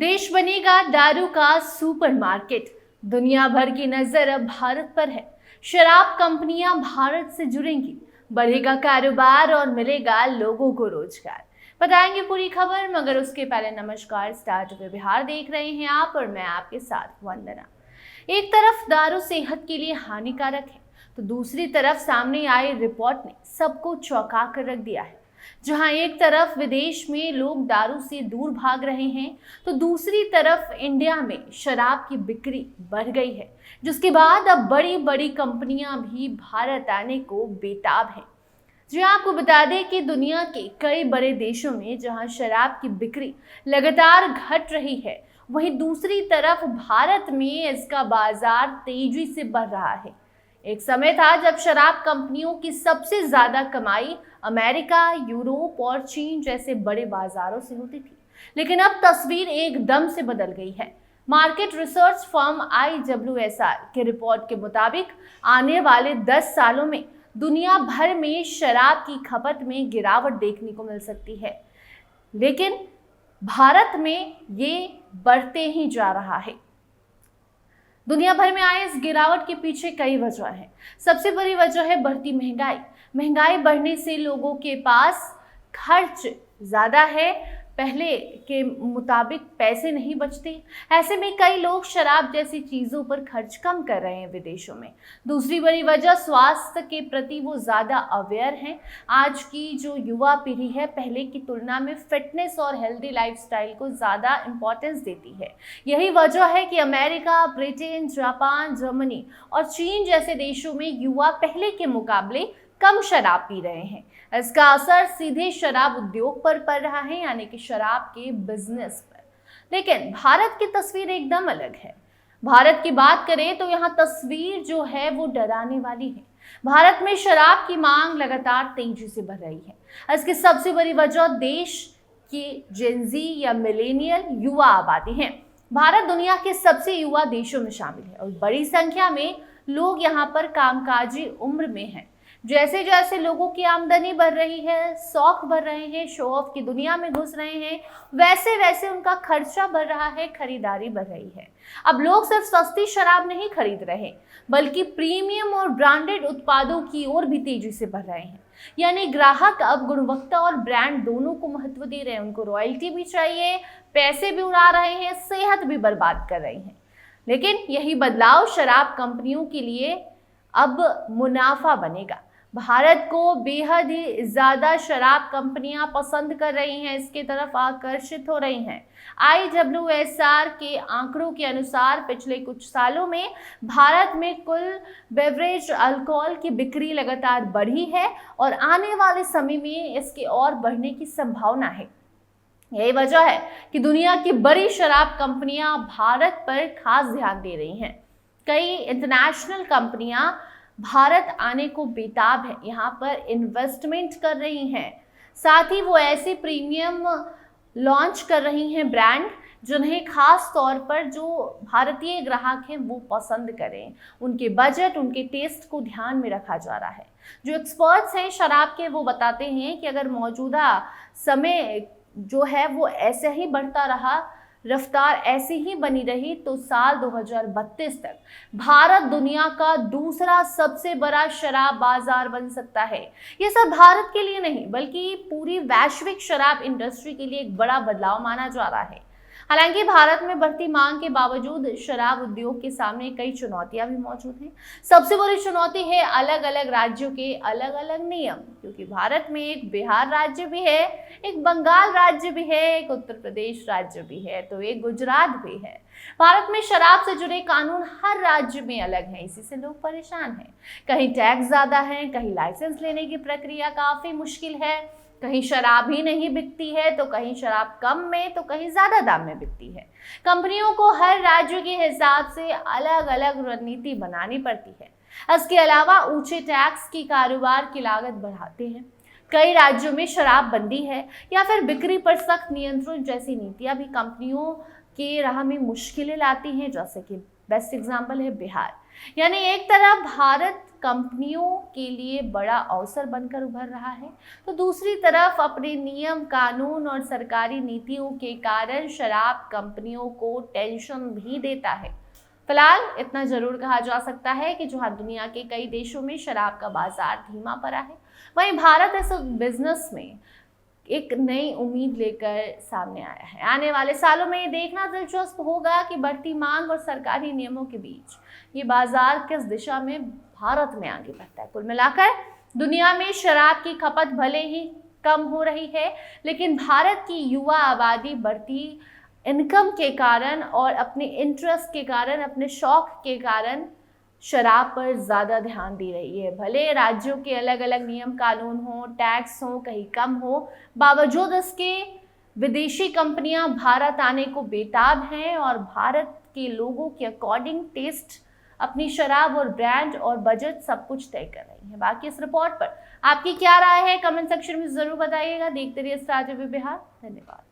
देश बनेगा दारू का सुपरमार्केट। दुनिया भर की नजर अब भारत पर है। शराब कंपनियां भारत से जुड़ेंगी, बढ़ेगा कारोबार और मिलेगा लोगों को रोजगार। बताएंगे पूरी खबर, मगर उसके पहले नमस्कार। स्टार्ट वे बिहार देख रहे हैं आप और मैं आपके साथ वंदना। एक तरफ दारू सेहत के लिए हानिकारक है, तो दूसरी तरफ सामने आई रिपोर्ट ने सबको चौंका कर रख दिया है। जहां एक तरफ विदेश में लोग दारू से दूर भाग रहे हैं, तो दूसरी तरफ इंडिया में शराब की बिक्री बढ़ गई है, जिसके बाद अब बड़ी बड़ी कंपनियां भी भारत आने को बेताब हैं। जी आपको बता दें कि दुनिया के कई बड़े देशों में जहां शराब की बिक्री लगातार घट रही है, वहीं दूसरी तरफ भारत में इसका बाजार तेजी से बढ़ रहा है। एक समय था जब शराब कंपनियों की सबसे ज्यादा कमाई अमेरिका, यूरोप और चीन जैसे बड़े बाजारों से होती थी, लेकिन अब तस्वीर एकदम से बदल गई है। मार्केट रिसर्च फर्म IWSR के रिपोर्ट के मुताबिक आने वाले 10 सालों में दुनिया भर में शराब की खपत में गिरावट देखने को मिल सकती है, लेकिन भारत में ये बढ़ते ही जा रहा है। दुनिया भर में आए इस गिरावट के पीछे कई वजह हैं। सबसे बड़ी वजह है बढ़ती महंगाई। महंगाई बढ़ने से लोगों के पास खर्च ज़्यादा है, पहले के मुताबिक पैसे नहीं बचते। ऐसे में कई लोग शराब जैसी चीज़ों पर खर्च कम कर रहे हैं विदेशों में। दूसरी बड़ी वजह स्वास्थ्य के प्रति वो ज़्यादा अवेयर हैं। आज की जो युवा पीढ़ी है, पहले की तुलना में फिटनेस और हेल्दी लाइफस्टाइल को ज़्यादा इम्पोर्टेंस देती है। यही वजह है कि अमेरिका, ब्रिटेन, जापान, जर्मनी और चीन जैसे देशों में युवा पहले के मुकाबले कम शराब पी रहे हैं। इसका असर सीधे शराब उद्योग पर पड़ रहा है, यानी कि शराब के बिजनेस पर। लेकिन भारत की तस्वीर एकदम अलग है। भारत की बात करें तो यहाँ तस्वीर जो है वो डराने वाली है। भारत में शराब की मांग लगातार तेजी से बढ़ रही है। इसकी सबसे बड़ी वजह देश की जेनजी या मिलेनियल युवा आबादी है। भारत दुनिया के सबसे युवा देशों में शामिल है और बड़ी संख्या में लोग यहाँ पर कामकाजी उम्र में हैं। जैसे जैसे लोगों की आमदनी बढ़ रही है, शौक बढ़ रहे हैं, शो ऑफ की दुनिया में घुस रहे हैं, वैसे वैसे उनका खर्चा बढ़ रहा है, खरीदारी बढ़ रही है। अब लोग सिर्फ सस्ती शराब नहीं खरीद रहे, बल्कि प्रीमियम और ब्रांडेड उत्पादों की ओर भी तेजी से बढ़ रहे हैं। यानी ग्राहक अब गुणवत्ता और ब्रांड दोनों को महत्व दे रहे हैं। उनको रॉयल्टी भी चाहिए, पैसे भी उड़ा रहे हैं, सेहत भी बर्बाद कर रहे हैं। लेकिन यही बदलाव शराब कंपनियों के लिए अब मुनाफा बनेगा। भारत को बेहद ही ज्यादा शराब कंपनियां पसंद कर रही हैं, इसके तरफ आकर्षित हो रही हैं। IWSR के आंकड़ों के अनुसार पिछले कुछ सालों में भारत में कुल बेवरेज अल्कोहल की बिक्री लगातार बढ़ी है और आने वाले समय में इसके और बढ़ने की संभावना है। यही वजह है कि दुनिया की बड़ी शराब कंपनियां भारत पर खास ध्यान दे रही हैं। कई इंटरनेशनल कंपनियां भारत आने को बेताब है, यहाँ पर इन्वेस्टमेंट कर रही हैं। साथ ही वो ऐसे प्रीमियम लॉन्च कर रही हैं ब्रांड, जिन्हें खास तौर पर जो भारतीय ग्राहक हैं वो पसंद करें। उनके बजट, उनके टेस्ट को ध्यान में रखा जा रहा है। जो एक्सपर्ट्स हैं शराब के, वो बताते हैं कि अगर मौजूदा समय जो है वो ऐसे ही बढ़ता रहा, रफ्तार ऐसी ही बनी रही, तो साल 2032 तक भारत दुनिया का दूसरा सबसे बड़ा शराब बाजार बन सकता है। ये सब भारत के लिए नहीं, बल्कि पूरी वैश्विक शराब इंडस्ट्री के लिए एक बड़ा बदलाव माना जा रहा है। हालांकि भारत में बढ़ती मांग के बावजूद शराब उद्योग के सामने कई चुनौतियां भी मौजूद हैं। सबसे बड़ी चुनौती है अलग अलग राज्यों के अलग अलग नियम, क्योंकि भारत में एक बिहार राज्य भी है, एक बंगाल राज्य भी है, एक उत्तर प्रदेश राज्य भी है, तो एक गुजरात भी है। भारत में शराब से जुड़े कानून हर राज्य में अलग हैं, इसी से लोग परेशान हैं। कहीं टैक्स ज्यादा है, कहीं लाइसेंस लेने की प्रक्रिया काफी मुश्किल है, कहीं शराब ही नहीं बिकती है, तो कहीं शराब कम में, तो कहीं ज्यादा दाम में बिकती है। कंपनियों को हर राज्य के हिसाब से अलग अलग रणनीति बनानी पड़ती है। इसके अलावा ऊंचे टैक्स की कारोबार की लागत बढ़ाते हैं। कई राज्यों में शराब बंदी है या फिर बिक्री पर सख्त नियंत्रण जैसी नीतियां भी कंपनियों के राह में मुश्किलें लाती हैं, जैसे कि बेस्ट एग्जाम्पल है बिहार। यानी एक तरफ भारत कंपनियों के लिए बड़ा अवसर बनकर उभर रहा है, तो दूसरी तरफ अपने नियम कानून और सरकारी नीतियों के कारण शराब कंपनियों को टेंशन भी देता है। फिलहाल इतना जरूर कहा जा सकता है कि जहां दुनिया के कई देशों में शराब का बाजार धीमा पड़ा है, वहीं भारत इस बिजनेस में एक नई उम्मीद लेकर सामने आया है। आने वाले सालों में ये देखना दिलचस्प होगा कि बढ़ती मांग और सरकारी नियमों के बीच ये बाजार किस दिशा में भारत में आगे बढ़ता है। कुल मिलाकर दुनिया में शराब की खपत भले ही कम हो रही है, लेकिन भारत की युवा आबादी बढ़ती इनकम के कारण और अपने इंटरेस्ट के कारण, अपने शौक के कारण शराब पर ज़्यादा ध्यान दे रही है। भले राज्यों के अलग अलग नियम कानून हो, टैक्स हो कहीं कम हो, बावजूद इसके विदेशी कंपनियां भारत आने को बेताब हैं और भारत के लोगों के अकॉर्डिंग टेस्ट, अपनी शराब और ब्रांड और बजट सब कुछ तय कर रही है। बाकी इस रिपोर्ट पर आपकी क्या राय है, कमेंट सेक्शन में ज़रूर बताइएगा। देखते रहिए स्टार टीवी बिहार। धन्यवाद।